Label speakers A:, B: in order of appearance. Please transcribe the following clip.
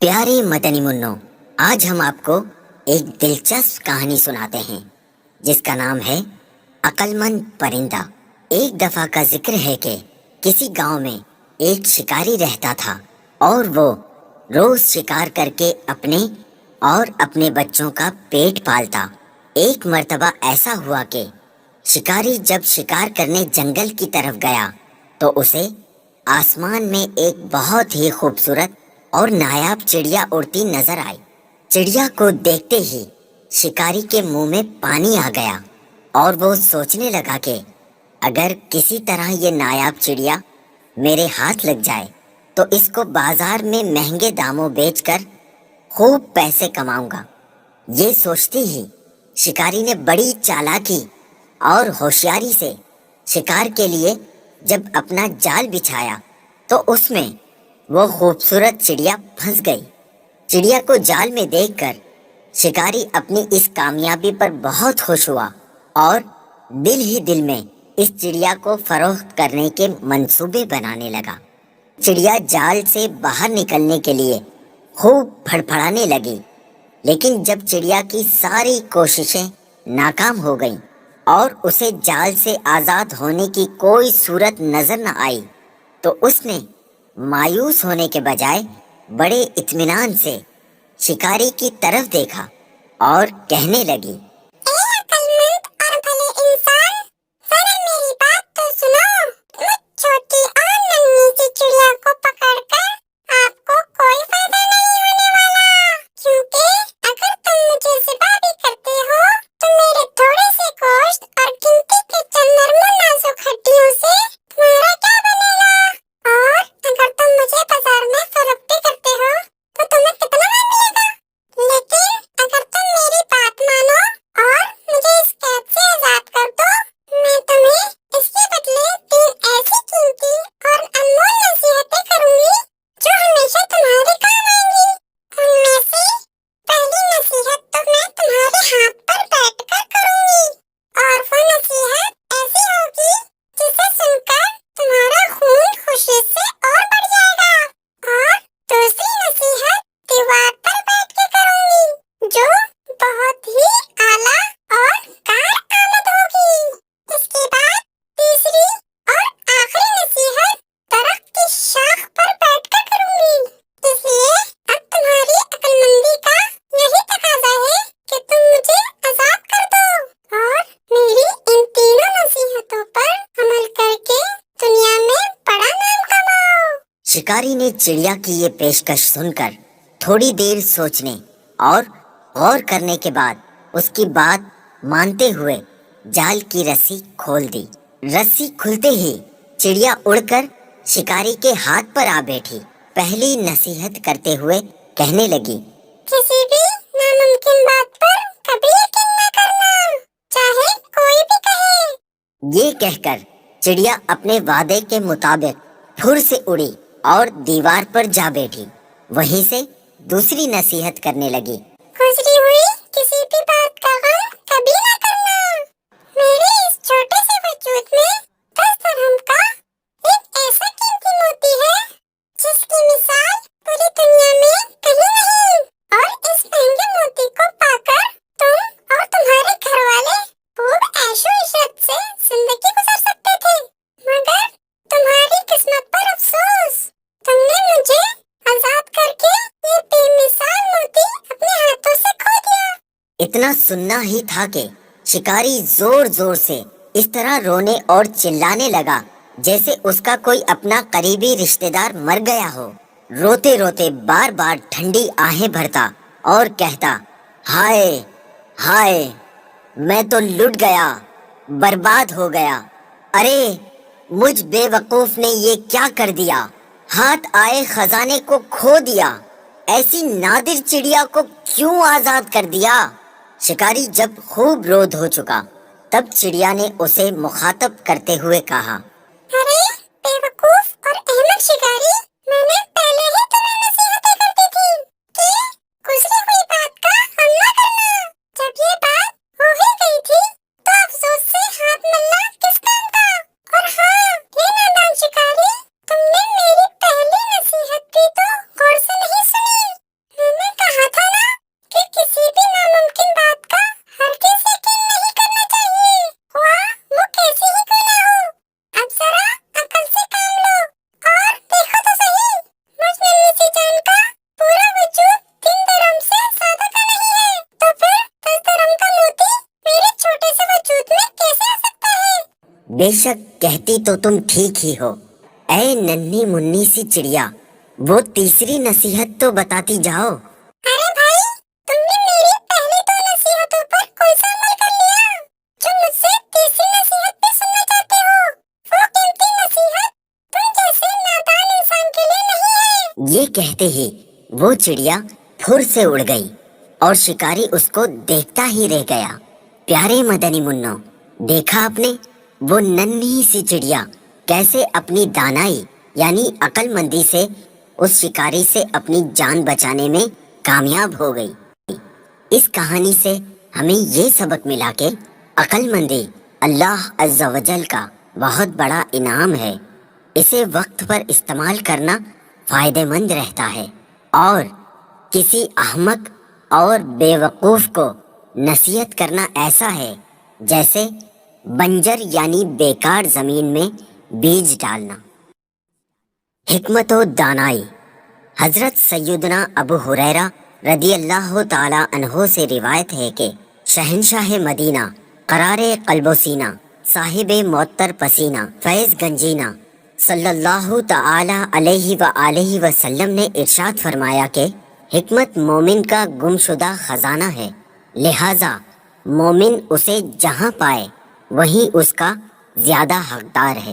A: प्यारे मदनी मुन्नो, आज हम आपको एक दिलचस्प कहानी सुनाते हैं जिसका नाम है अक्लमंद परिंदा। एक दफा का जिक्र है कि किसी गांव में एक शिकारी रहता था और वो रोज शिकार करके अपने और अपने बच्चों का पेट पालता। एक मर्तबा ऐसा हुआ कि शिकारी जब शिकार करने जंगल की तरफ गया तो उसे आसमान में एक बहुत ही खूबसूरत और नायाब चिड़िया उड़ती नजर आई। चिड़िया को देखते ही शिकारी के मुंह में पानी आ गया और वो सोचने लगा कि अगर किसी तरह ये नायाब चिड़िया मेरे हाथ लग जाए तो इसको बाजार में महंगे दामों बेचकर खूब पैसे कमाऊंगा। ये सोचते ही शिकारी ने बड़ी चालाकी और होशियारी से शिकार के लिए जब अपना जाल बिछाया तो उसमें वो खूबसूरत चिड़िया फंस गई। चिड़िया को जाल में देखकर शिकारी अपनी इस कामयाबी पर बहुत खुश हुआ और दिल ही दिल में इस चिड़िया को फरोख्त करने के मंसूबे बनाने लगा। चिड़िया जाल से बाहर निकलने के लिए खूब फड़फड़ाने लगी, लेकिन जब चिड़िया की सारी कोशिशें नाकाम हो गईं और उसे जाल से आज़ाद होने की कोई सूरत नजर न आई तो उसने मायूस होने के बजाय बड़े इत्मीनान से शिकारी की तरफ देखा और कहने लगी,
B: ए अक्लमंद और भले इंसान, जरा मेरी बात तो सुनो। मुझ छोटी और नन्ही सी चिड़िया को पकड़कर आपको कोई फायदा नहीं होने वाला, क्योंकि अगर तुम मुझे ज़िबा भी करते हो तो मेरे थोड़े से गोश्त और गिनती के चंद नरम नाजुक हड्डियों से तुम्हारा क्या बनेगा? और अगर तुम मुझे बाजार में फरोख्त भी करते हो तो तुम्हें कितना माल मिलेगा? लेकिन अगर तुम मेरी बात मानो और मुझे इस कैद से आजाद कर दो, मैं तुम्हें इसके बदले 3 ऐसी कीमती और अनमोल नसीहतें करूंगी जो हमेशा तुम्हारे काम आएंगी। उनमें से पहली नसीहत तो मैं तुम्हारे हाथ पर बैठकर करूंगी और वो नसीहत ऐसी होगी जिसे सुनकर तुम्हारा खून खुशी से और बढ़ जाएगा। और दूसरी नसीहत दीवार पर बैठ के करूंगी जो बहुत ही आला और कारआमद होगी। इसके बाद तीसरी और आखिरी नसीहत दरख्त की शाख पर बैठकर करूंगी। इसलिए अब तुम्हारी अक्लमंदी का यही तकाजा है कि तुम मुझे आजाद कर दो और मेरी इन तीनों नसीहतों पर अमल करके दुनिया में बड़ा नाम कमाओ।
A: शिकारी ने चिड़िया की ये पेशकश सुनकर थोड़ी देर सोचने और गौर करने के बाद उसकी बात मानते हुए जाल की रस्सी खोल दी। रस्सी खुलते ही चिड़िया उड़कर शिकारी के हाथ पर आ बैठी। पहली नसीहत करते हुए कहने लगी,
B: किसी भी नामुमकिन बात पर कभी यकीन न करना, चाहे कोई भी कहे।
A: ये कहकर चिड़िया अपने वादे के मुताबिक फुर से उड़ी और दीवार पर जा बैठी। वहीं से दूसरी नसीहत करने लगी,
B: गुजरी हुई किसी भी बात का गम कभी न करना। मेरे इस छोटे से वजूद में 10 दरहम का एक ऐसा कीमती मोती है जिसकी मिसाल पूरी दुनिया में कहीं नहीं। और इस महंगे मोती को पाकर तुम और तुम्हारे घर वाले खूब ऐशो इशरत से जिंदगी गुजार सकते थे, मगर तुम्हारी किस्मत पर अफसोस, तुमने मुझे आजाद करके ये बेमिसाल मोती अपने हाथों से खो दिया।
A: इतना सुनना ही था कि शिकारी जोर जोर से इस तरह रोने और चिल्लाने लगा जैसे उसका कोई अपना करीबी रिश्तेदार मर गया हो। रोते रोते बार बार ठंडी आहें भरता और कहता, हाय हाय, मैं तो लुट गया, बर्बाद हो गया। अरे मुझ बेवकूफ ने ये क्या कर दिया, हाथ आए खजाने को खो दिया, ऐसी नादिर चिड़िया को क्यों आजाद कर दिया। शिकारी जब खूब रोध हो चुका तब चिड़िया ने उसे मुखातब करते हुए कहा,
B: अरे बेवकूफ और अहमक शिकारी, मैंने पहले ही तुम्हें नसीहतें कर दी थी कि गुजरी हुई बात का गम न करना। जब ये बात हो ही गई थी तो अफसोस से हाथ मलना किस काम का। और हाँ, ये नादान शिकारी, तुमने मेरी पहली नसीहत भी तो गौर से नहीं सुनी।
A: بے شک کہتی تو تم ٹھیک ہی ہو، اے ننھی منی سی چڑیا، وہ تیسری نصیحت تو بتاتی جاؤ۔
B: ارے بھائی، تم نے میری پہلی 2 نصیحتوں پر کوئی سا عمل کر لیا جو مجھ سے تیسری نصیحت بھی سننا چاہتے ہو؟ وہ قیمتی نصیحت تم جیسے نادان انسان کے لیے نہیں ہے۔
A: یہ کہتے ہی وہ چڑیا پھر سے اڑ گئی اور شکاری اس کو دیکھتا ہی رہ گیا۔ پیارے مدنی منو، دیکھا آپ نے وہ ننھی سی چڑیا کیسے اپنی دانائی یعنی عقل مندی سے اس شکاری سے اپنی جان بچانے میں کامیاب ہو گئی۔ اس کہانی سے ہمیں یہ سبق ملا کہ عقل مندی اللہ عز و جل کا بہت بڑا انعام ہے، اسے وقت پر استعمال کرنا فائدہ مند رہتا ہے، اور کسی احمق اور بے وقوف کو نصیحت کرنا ایسا ہے جیسے بنجر یعنی بیکار زمین میں بیج ڈالنا۔ حکمت و دانائی۔ حضرت سیدنا ابو ہریرہ رضی اللہ تعالی عنہ سے روایت ہے کہ شہنشاہ مدینہ، قرار قلب و سینہ، صاحب معطر پسینہ، فیض گنجینہ صلی اللہ تعالی علیہ وآلہ وسلم نے ارشاد فرمایا کہ حکمت مومن کا گمشدہ خزانہ ہے، لہذا مومن اسے جہاں پائے وہیں اس کا زیادہ حقدار ہے۔